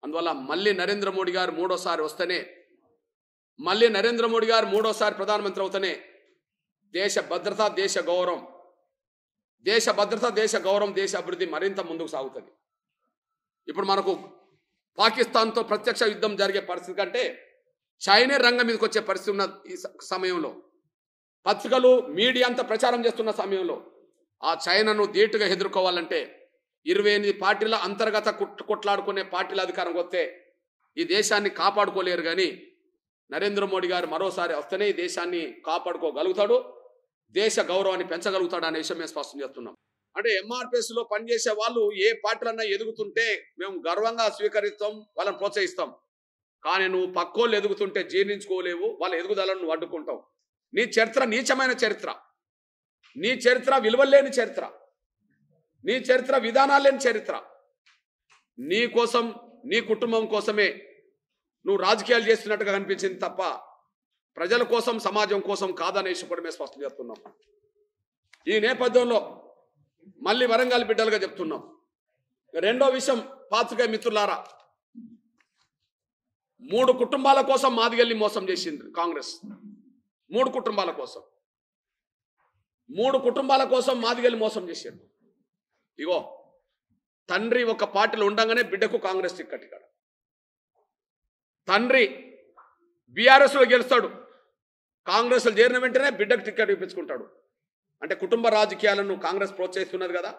అందువల్ల మళ్ళీ నరేంద్ర మోడీ గారు మూడోసారి ప్రధానమంత్రి అవుతేనే దేశ భద్రత, దేశ గౌరవం, దేశ అభివృద్ధి మరింత ముందుకు సాగుతుంది. ఇప్పుడు మనకు పాకిస్తాన్తో ప్రత్యక్ష యుద్ధం జరిగే పరిస్థితి కంటే చైనా రంగం మీదకి వచ్చే పరిస్థితి ఉన్న ఈ సమయంలో, పత్రికలు, మీడియా అంతా ప్రచారం చేస్తున్న సమయంలో ఆ చైనాను ధీటుగా ఎదుర్కోవాలంటే 28 పార్టీల అంతర్గత కొట్లాడుకునే పార్టీల అధికారం వస్తే ఈ దేశాన్ని కాపాడుకోలేరు. కానీ నరేంద్ర మోడీ గారు మరోసారి వస్తేనే ఈ దేశాన్ని కాపాడుకోగలుగుతాడు, దేశ గౌరవాన్ని పెంచగలుగుతాడు అనే విషయం మేము స్పష్టం చేస్తున్నాం. అంటే ఎంఆర్పిఎస్లో పనిచేసే వాళ్ళు ఏ పార్టీలన్నా ఎదుగుతుంటే మేము గర్వంగా స్వీకరిస్తాం, వాళ్ళని ప్రోత్సహిస్తాం. కానీ నువ్వు పక్కోళ్ళు ఎదుగుతుంటే జీర్ణించుకోలేవు, వాళ్ళ ఎదుగుదలను నువ్వు అడ్డుకుంటావు. నీ చరిత్ర నీచమైన చరిత్ర, నీ చరిత్ర విలువలేని చరిత్ర, నీ చరిత్ర విధానాలు లేని చరిత్ర. నీ కోసం, నీ కుటుంబం కోసమే నువ్వు రాజకీయాలు చేస్తున్నట్టుగా కనిపించింది తప్ప ప్రజల కోసం, సమాజం కోసం కాదనేసి కూడా మేము స్పష్టం చేస్తున్నాం. ఈ నేపథ్యంలో మళ్ళీ వరంగల్ బిడ్డలుగా చెప్తున్నాం. రెండో విషయం, పాత్రికేయ మిత్రులారా, 3 కుటుంబాల కోసం మాదిగల్ని మోసం చేసింది కాంగ్రెస్. 3 కుటుంబాల కోసం మాదిగల్ని మోసం చేశారు. ఇగో, తండ్రి ఒక పార్టీలో ఉండగానే బిడ్డకు కాంగ్రెస్ టికెట్, ఇక్కడ తండ్రి బీఆర్ఎస్లో గెలుస్తాడు, కాంగ్రెస్లో చేరిన వెంటనే బిడ్డకు టికెట్ ఇప్పించుకుంటాడు. అంటే కుటుంబ రాజకీయాలను కాంగ్రెస్ ప్రోత్సహిస్తున్నది కదా,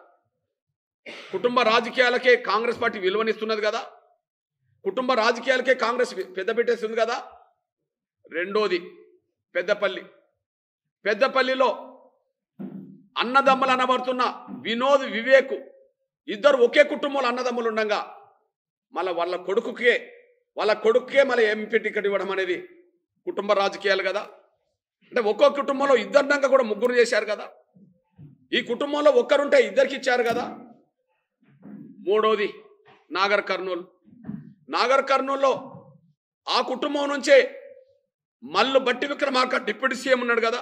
కుటుంబ రాజకీయాలకే కాంగ్రెస్ పార్టీ విలువనిస్తున్నది కదా, కుటుంబ రాజకీయాలకే కాంగ్రెస్ పెద్ద పెట్టేస్తుంది కదా. రెండోది పెద్దపల్లిలో అన్నదమ్ములు అనబడుతున్న వినోద్, వివేక్ ఇద్దరు ఒకే కుటుంబంలో అన్నదమ్ములు ఉండగా మళ్ళీ వాళ్ళ కొడుకుకే మళ్ళీ ఎంపీ టికెట్ ఇవ్వడం అనేది కుటుంబ రాజకీయాలు కదా. అంటే ఒక్కో కుటుంబంలో ఇద్దరున్నాక కూడా 3 చేశారు కదా. ఈ కుటుంబంలో ఒక్కరుంటే 2కి ఇచ్చారు కదా. మూడోది నాగర్ కర్నూల్లో ఆ కుటుంబం నుంచే మల్లు బట్టి విక్రమార్క డిప్యూటీ సీఎం ఉన్నాడు కదా.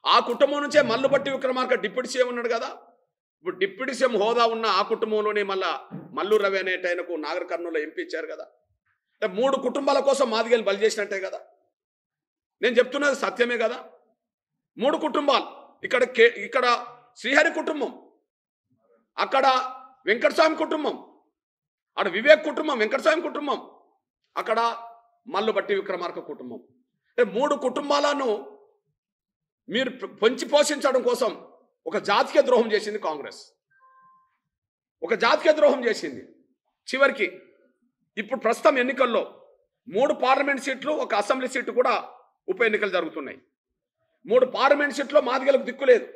ఆ కుటుంబం నుంచే మల్లు బట్టి విక్రమార్క డిప్యూటీ సీఎం ఉన్నాడు కదా. ఇప్పుడు డిప్యూటీ సీఎం హోదా ఉన్న ఆ కుటుంబంలోనే మళ్ళా మల్లు రవి అనేటైనకు నాగర్ కర్నూల్లో ఎంపీ ఇచ్చారు కదా. అంటే 3 కుటుంబాల కోసం మాదిగలు బలి చేసినట్టే కదా. నేను చెప్తున్నది సత్యమే కదా. 3 కుటుంబాలు, ఇక్కడ శ్రీహరి కుటుంబం, అక్కడ వెంకటస్వామి కుటుంబం, అక్కడ వివేక్ కుటుంబం, వెంకటస్వామి కుటుంబం, అక్కడ మల్లు బట్టి విక్రమార్క కుటుంబం. అంటే 3 కుటుంబాలను మీరు పెంచి పోషించడం కోసం ఒక జాతికే ద్రోహం చేసింది కాంగ్రెస్, ఒక జాతికే ద్రోహం చేసింది. చివరికి ఇప్పుడు ప్రస్తుతం ఎన్నికల్లో 3 పార్లమెంట్ సీట్లు, ఒక అసెంబ్లీ సీటు కూడా ఉప ఎన్నికలు జరుగుతున్నాయి. 3 పార్లమెంట్ సీట్లో మాదిగలకు దిక్కు లేదు.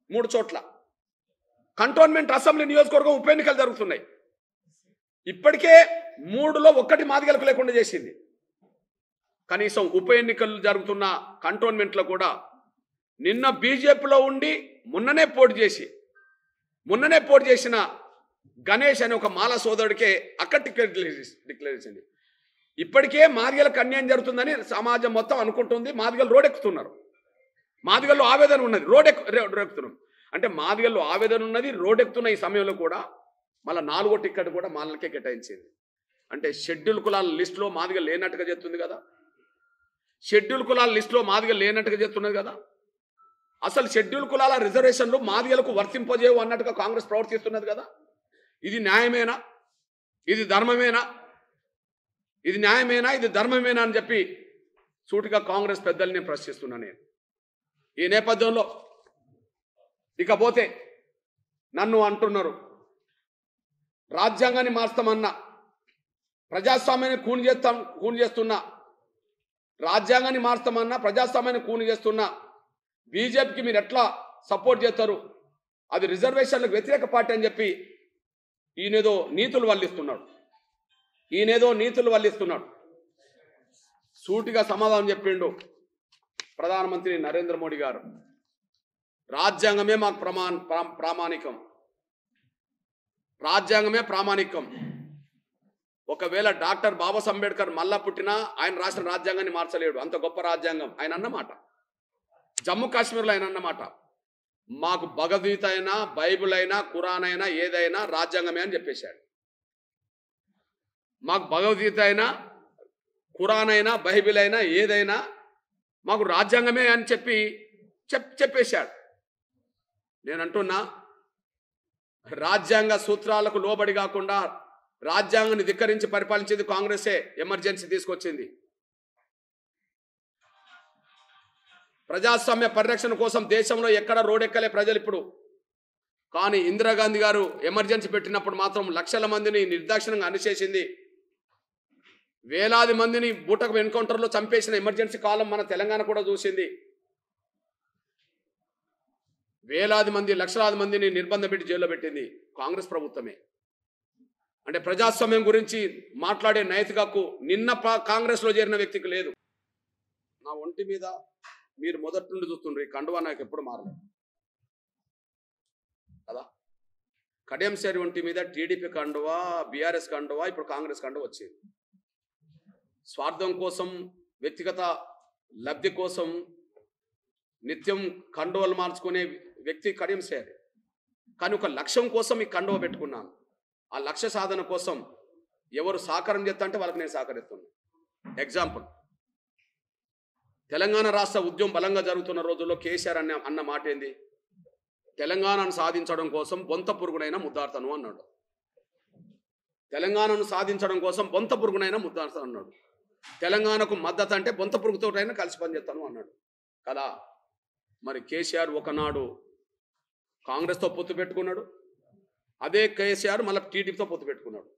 3 చోట్ల కంటోన్మెంట్ అసెంబ్లీ నియోజకవర్గం ఉప ఎన్నికలు జరుగుతున్నాయి. ఇప్పటికే 3లో 1 మాదిగలకు లేకుండా చేసింది. కనీసం ఉప ఎన్నికలు జరుగుతున్న కంటోన్మెంట్లో కూడా నిన్న బీజేపీలో ఉండి మొన్ననే పోటీ చేసిన గణేష్ అనే ఒక మాల సోదరుడికే అక్కడ టికెట్ డిక్లేర్ చేసింది. ఇప్పటికే మాదిగలకు అన్యాయం జరుగుతుందని సమాజం మొత్తం అనుకుంటుంది. మాదిగలు రోడ్డెక్కుతున్నారు. మాదిగల్లో ఆవేదన ఉన్నది, రోడ్డెక్కుతున్నాం. అంటే మాదిగల్లో ఆవేదన ఉన్నది, రోడ్డెక్కుతున్న ఈ సమయంలో కూడా మళ్ళీ 4వ టికెట్ కూడా మాలకే కేటాయించింది. అంటే షెడ్యూల్ కులాల లిస్టులో మాదిగలు లేనట్టుగా చెప్తుంది కదా, షెడ్యూల్ కులాల లిస్టులో మాదిగలు లేనట్టుగా చెప్తున్నది కదా. అసలు షెడ్యూల్ కులాల రిజర్వేషన్లు మాదిగలకు వర్తింపజేయవు అన్నట్టుగా కాంగ్రెస్ ప్రవర్తిస్తున్నది కదా. ఇది న్యాయమేనా? ఇది ధర్మమేనా? ఇది న్యాయమేనా? ఇది ధర్మమేనా అని చెప్పి సూటిగా కాంగ్రెస్ పెద్దల్ని ప్రశ్నిస్తున్నా నేను. ఈ నేపథ్యంలో ఇకపోతే నన్ను అంటున్నారు రాజ్యాంగాన్ని మార్స్తామన్నా, ప్రజాస్వామ్యాన్ని కూని చేస్తున్నా, రాజ్యాంగాన్ని మార్స్తామన్నా ప్రజాస్వామ్యాన్ని కూని చేస్తున్నా బీజేపీకి మీరు ఎట్లా సపోర్ట్ చేస్తారు? అది రిజర్వేషన్లకు వ్యతిరేక పార్టీ అని చెప్పి ఈయనేదో నీతులు వల్లిస్తున్నాడు. సూటిగా సమాధానం చెప్పిండు ప్రధానమంత్రి నరేంద్ర మోడీ గారు. రాజ్యాంగమే మాకు ప్రామాణికం, రాజ్యాంగమే ప్రామాణికం. ఒకవేళ డాక్టర్ బాబాసాహెబ్ అంబేద్కర్ మళ్ళా పుట్టినా ఆయన రాసిన రాజ్యాంగాన్ని మార్చలేడు, అంత గొప్ప రాజ్యాంగం ఆయన అన్నమాట. జమ్మూ కాశ్మీర్లో ఆయన అన్నమాట, మాకు భగవద్గీత అయినా, బైబిల్ అయినా, ఖురాన్ అయినా, ఏదైనా రాజ్యాంగమే అని చెప్పేశాడు. మాకు భగవద్గీత అయినా, ఖురాన్ అయినా, బైబిల్ అయినా, ఏదైనా మాకు రాజ్యాంగమే అని చెప్పేశాడు. నేను అంటున్నా, రాజ్యాంగ సూత్రాలకు లోబడి కాకుండా రాజ్యాంగాన్ని ధిక్కరించి పరిపాలించేది కాంగ్రెసే. ఎమర్జెన్సీ తీసుకొచ్చింది. ప్రజాస్వామ్య పరిరక్షణ కోసం దేశంలో ఎక్కడ రోడ్డెక్కలే ప్రజలు ఇప్పుడు. కానీ ఇందిరాగాంధీ గారు ఎమర్జెన్సీ పెట్టినప్పుడు మాత్రం లక్షల మందిని నిర్దాక్షిణ్యంగా అణిచేసింది. వేలాది మందిని బూటకు ఎన్కౌంటర్లో చంపేసిన ఎమర్జెన్సీ కాలం మన తెలంగాణ కూడా చూసింది. వేలాది మంది, లక్షలాది మందిని నిర్బంధం పెట్టి జైల్లో పెట్టింది కాంగ్రెస్ ప్రభుత్వమే. అంటే ప్రజాస్వామ్యం గురించి మాట్లాడే నైతిక హక్కు నిన్న కాంగ్రెస్లో చేరిన వ్యక్తికి లేదు. నా ఒంటి మీద మీరు మొదటి నుండి చూస్తుండ్రు, ఈ కండువా నాకు ఎప్పుడు మారలేదు కదా. కడియం శ్రీ ఒంటి మీద టీడీపీ కండువా, బీఆర్ఎస్ కండువా, ఇప్పుడు కాంగ్రెస్ కండువా వచ్చింది. స్వార్థం కోసం, వ్యక్తిగత లబ్ధి కోసం నిత్యం కండువలు మార్చుకునే వ్యక్తి కడియం శ్రీ. కానీ ఒక లక్ష్యం కోసం ఈ కండువ పెట్టుకున్నాను. ఆ లక్ష్య సాధన కోసం ఎవరు సహకారం చేస్తా అంటే వాళ్ళకి నేను సహకరిస్తున్నాను. ఎగ్జాంపుల్, తెలంగాణ రాష్ట్ర ఉద్యమం బలంగా జరుగుతున్న రోజుల్లో కేసీఆర్ అన్న మాట ఏంది? తెలంగాణను సాధించడం కోసం బొంత పురుగునైనా ముద్దాడతాను అన్నాడు. తెలంగాణను సాధించడం కోసం బొంత పురుగునైనా ముద్దాడతాను అన్నాడు. తెలంగాణకు మద్దతు అంటే బొంత పురుగుతోటైనా కలిసి పనిచేస్తాను అన్నాడు కదా. మరి కేసీఆర్ ఒకనాడు కాంగ్రెస్తో పొత్తు పెట్టుకున్నాడు, అదే కేసీఆర్ మళ్ళీ టీడీపీతో పొత్తు పెట్టుకున్నాడు.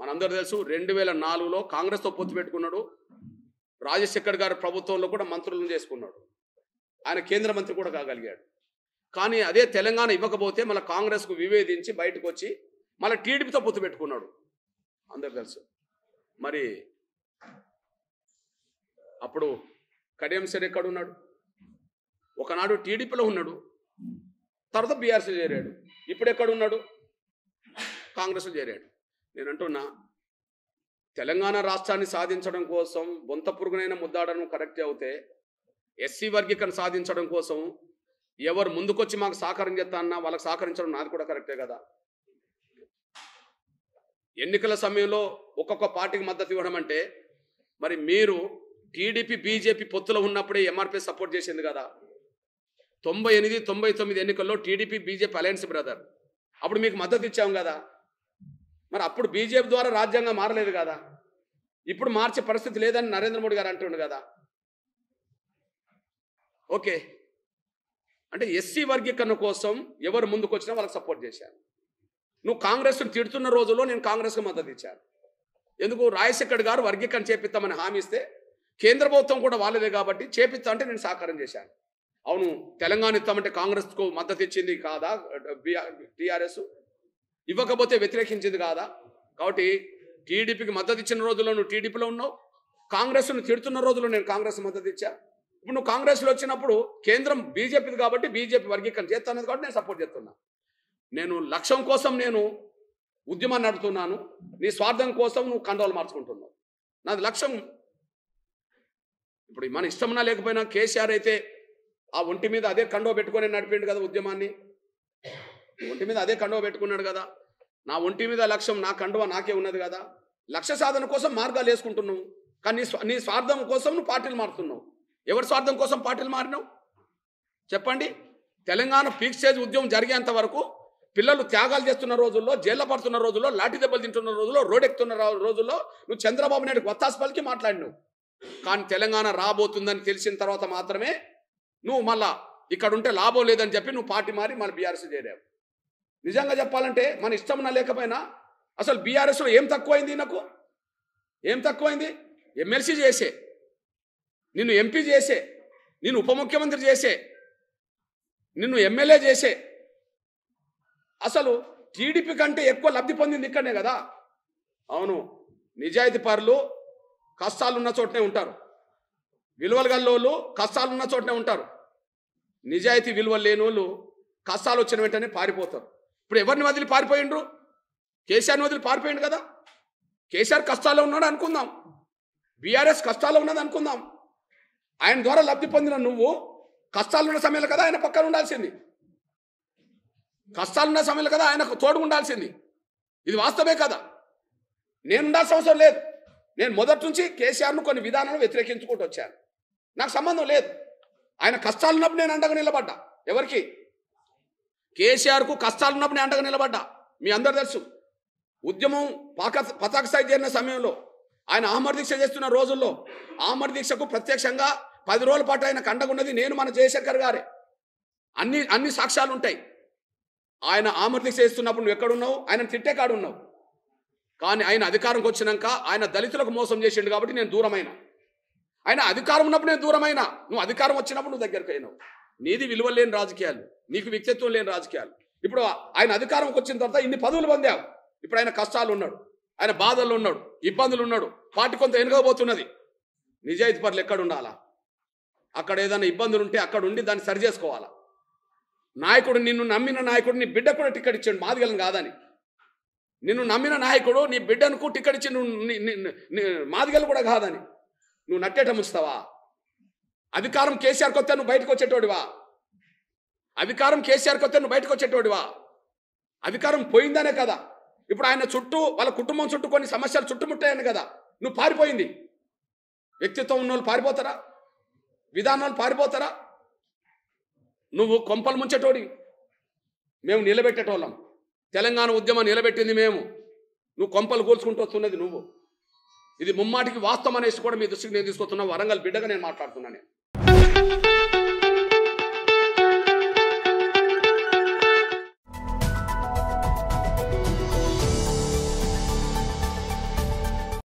మనందరూ తెలుసు 2004లో కాంగ్రెస్తో పొత్తు పెట్టుకున్నాడు. రాజశేఖర్ గారి ప్రభుత్వంలో కూడా మంత్రులను చేసుకున్నాడు. ఆయన కేంద్ర మంత్రి కూడా కాగలిగాడు. కానీ అదే తెలంగాణ ఇవ్వకపోతే మళ్ళీ కాంగ్రెస్కు విభేదించి బయటకు వచ్చి మళ్ళీ టీడీపీతో పొత్తు పెట్టుకున్నాడు. అందరు తెలుసు. మరి అప్పుడు కడియం శ్రీ ఎక్కడున్నాడు? ఒకనాడు టీడీపీలో ఉన్నాడు, తర్వాత బీఆర్ఎస్లో చేరాడు. ఇప్పుడు ఎక్కడున్నాడు? కాంగ్రెస్లో చేరాడు. నేను అంటున్నా, తెలంగాణ రాష్ట్రాన్ని సాధించడం కోసం బొంత పురుగునైనా ముద్దాడడం కరెక్టే అవుతే, ఎస్సీ వర్గీకరణ సాధించడం కోసం ఎవరు ముందుకొచ్చి మాకు సహకారం చేస్తా అన్నా వాళ్ళకి సహకరించడం నాది కూడా కరెక్టే కదా. ఎన్నికల సమయంలో ఒక్కొక్క పార్టీకి మద్దతు ఇవ్వడం అంటే, మరి మీరు టీడీపీ బీజేపీ పొత్తులో ఉన్నప్పుడే ఎంఆర్పీ సపోర్ట్ చేసింది కదా. 98, 99 ఎన్నికల్లో టీడీపీ బీజేపీ అలయన్స్ బ్రదర్, అప్పుడు మీకు మద్దతు ఇచ్చాం కదా. మరి అప్పుడు బీజేపీ ద్వారా రాజ్యాంగం మారలేదు కదా. ఇప్పుడు మార్చే పరిస్థితి లేదని నరేంద్ర మోడీ గారు అంటుండు కదా. ఓకే, అంటే ఎస్సీ వర్గీకరణ కోసం ఎవరు ముందుకు వచ్చినా వాళ్ళకి సపోర్ట్ చేశాను. నువ్వు కాంగ్రెస్ను తిడుతున్న రోజుల్లో నేను కాంగ్రెస్కి మద్దతు ఇచ్చాను. ఎందుకు? రాజశేఖర్ గారు వర్గీకరణ చేపిస్తామని హామీ ఇస్తే కేంద్ర ప్రభుత్వం కూడా వాళ్ళదే కాబట్టి చేపిస్తా అంటే నేను సహకారం చేశాను. అవును, తెలంగాణ ఇస్తామంటే కాంగ్రెస్కు మద్దతు ఇచ్చింది కాదా టీఆర్ఎస్? ఇవ్వకపోతే వ్యతిరేకించింది కాదా? కాబట్టి టీడీపీకి మద్దతు ఇచ్చిన రోజుల్లో నువ్వు టీడీపీలో ఉన్నావు, కాంగ్రెస్ను తిడుతున్న రోజుల్లో నేను కాంగ్రెస్ మద్దతు ఇచ్చా. ఇప్పుడు నువ్వు కాంగ్రెస్లో వచ్చినప్పుడు కేంద్రం బీజేపీది కాబట్టి బీజేపీ వర్గీకరణ చేస్తానది కాబట్టి నేను సపోర్ట్ చేస్తున్నా. నేను లక్ష్యం కోసం నేను ఉద్యమాన్ని నడుపుతున్నాను, నీ స్వార్థం కోసం నువ్వు కండవాలు మార్చుకుంటున్నావు. నాది లక్ష్యం. ఇప్పుడు మన ఇష్టమన్నా లేకపోయినా కేసీఆర్ అయితే ఆ ఒంటి మీద అదే కండవ పెట్టుకొని నడిపిండు కదా ఉద్యమాన్ని. ఒంటి మీద అదే కండవ పెట్టుకున్నాడు కదా. నా ఒంటి మీద లక్ష్యం, నా కండవ నాకే ఉన్నది కదా. లక్ష్య సాధన కోసం మార్గాలు వేసుకుంటున్నావు, కానీ నీ స్వార్థం కోసం నువ్వు పార్టీలు మారుతున్నావు. ఎవరి స్వార్థం కోసం పార్టీలు మారినావు చెప్పండి? తెలంగాణ పీక్ స్టేజ్ ఉద్యమం జరిగేంత వరకు పిల్లలు త్యాగాలు చేస్తున్న రోజుల్లో, జైల్లో పడుతున్న రోజుల్లో, లాఠీ దెబ్బలు తింటున్న రోజుల్లో, రోడ్ ఎక్కుతున్న రోజుల్లో నువ్వు చంద్రబాబు నాయుడు వత్తాసు పలికి మాట్లాడినావు. కానీ తెలంగాణ రాబోతుందని తెలిసిన తర్వాత మాత్రమే నువ్వు మళ్ళా ఇక్కడ ఉంటే లాభం లేదని చెప్పి నువ్వు పార్టీ మారి మళ్ళీ బీఆర్ఎస్ చేరావు. నిజంగా చెప్పాలంటే మన ఇష్టం లేకపోయినా అసలు బీఆర్ఎస్లో ఏం తక్కువైంది? నాకు ఏం తక్కువైంది? ఎమ్మెల్సీ చేసే, నిన్ను ఎంపీ చేసే, నిన్ను ఉప ముఖ్యమంత్రి చేసే, నిన్ను ఎమ్మెల్యే చేసే, అసలు టీడీపీ కంటే ఎక్కువ లబ్ధి పొందింది ఇక్కడనే కదా. అవును, నిజాయితీ పరులు కష్టాలున్న చోటనే ఉంటారు, విలువలు గల్లోళ్ళు కష్టాలున్న చోటనే ఉంటారు. నిజాయితీ విలువలు లేని వాళ్ళు కష్టాలు వచ్చిన వెంటనే పారిపోతారు. ఇప్పుడు ఎవరిని వదిలి పారిపోయిండ్రు? కేసీఆర్ని వదిలి పారిపోయిండు కదా. కేసీఆర్ కష్టాల్లో ఉన్నాడు అనుకుందాం, బీఆర్ఎస్ కష్టాల్లో ఉన్నది అనుకుందాం. ఆయన ద్వారా లబ్ధి పొందిన నువ్వు కష్టాలున్న సమయంలో కదా ఆయన పక్కన ఉండాల్సింది, కష్టాలున్న సమయంలో కదా ఆయనకు తోడు ఉండాల్సింది. ఇది వాస్తవమే కదా. నేను ఉండాల్సిన అవసరం లేదు. నేను మొదటి నుంచి కేసీఆర్ను కొన్ని విధానాలు వ్యతిరేకించుకుంటూ వచ్చాను. నాకు సంబంధం లేదు. ఆయన కష్టాలున్నప్పుడు నేను అండగా నిలబడ్డా. ఎవరికి? కేసీఆర్కు కష్టాలున్నప్పుడు నేను అండగా నిలబడ్డా. మీ అందరు తెలుసు. ఉద్యమం పతాక స్థాయి చేరిన సమయంలో, ఆయన ఆమర దీక్ష చేస్తున్న రోజుల్లో, ఆమర దీక్షకు ప్రత్యక్షంగా 10 రోజుల పాటు ఆయన అండగా ఉన్నది నేను, మన జయశంకర్ గారే. అన్ని సాక్ష్యాలు ఉంటాయి. ఆయన ఆమర దీక్ష చేస్తున్నప్పుడు నువ్వు ఎక్కడున్నావు? ఆయన తిట్టే కాడు ఉన్నావు. కానీ ఆయన అధికారంకి వచ్చినాక ఆయన దళితులకు మోసం చేసిండు కాబట్టి నేను దూరమైనా. ఆయన అధికారం ఉన్నప్పుడు నేను దూరమైనా, నువ్వు అధికారం వచ్చినప్పుడు నువ్వు దగ్గరికి అయినావు. నీది విలువ లేని రాజకీయాలు, నీకు వ్యక్తిత్వం లేని రాజకీయాలు. ఇప్పుడు ఆయన అధికారంకి వచ్చిన తర్వాత ఇన్ని పదవులు పొందావు. ఇప్పుడు ఆయన కష్టాలు ఉన్నాడు, ఆయన బాధల్లో ఉన్నాడు, ఇబ్బందులు ఉన్నాడు, పార్టీ కొంత వెనుకబోతున్నది. నిజాయితీ పరులు ఎక్కడ ఉండాలా? అక్కడ ఏదైనా ఇబ్బందులు ఉంటే అక్కడ ఉండి దాన్ని సరి చేసుకోవాలా. నాయకుడు, నిన్ను నమ్మిన నాయకుడు నీ బిడ్డ కూడా టికెట్ ఇచ్చాడు, మాదిగలను కాదని. నిన్ను నమ్మిన నాయకుడు నీ బిడ్డను టికెట్ ఇచ్చి మాదిగలు కూడా కాదని నువ్వు నట్టేట ముస్తావా? అధికారం కేసీఆర్ కొత్త నువ్వు బయటకు వచ్చేటోడివా? అధికారం కేసీఆర్ కొత్త నువ్వు బయటకు వచ్చేటోడివా? అధికారం పోయిందనే కదా ఇప్పుడు ఆయన చుట్టూ, వాళ్ళ కుటుంబం చుట్టూ కొన్ని సమస్యలు చుట్టుముట్టాయని కదా నువ్వు పారిపోయింది. వ్యక్తిత్వం ఉన్న వాళ్ళు పారిపోతారా? విధానాలు పారిపోతారా? నువ్వు కొంపలు ముంచేటోడి, మేము నిలబెట్టేటోళ్ళం. తెలంగాణ ఉద్యమం నిలబెట్టింది మేము, నువ్వు కొంపలు కూల్చుకుంటూ వస్తున్నది నువ్వు. ఇది ముమ్మాటికి వాస్తవం అనేసి కూడా మీ దృష్టికి నేను తీసుకొస్తున్నా. వరంగల్ బిడ్డగా నేను మాట్లాడుతున్నాను.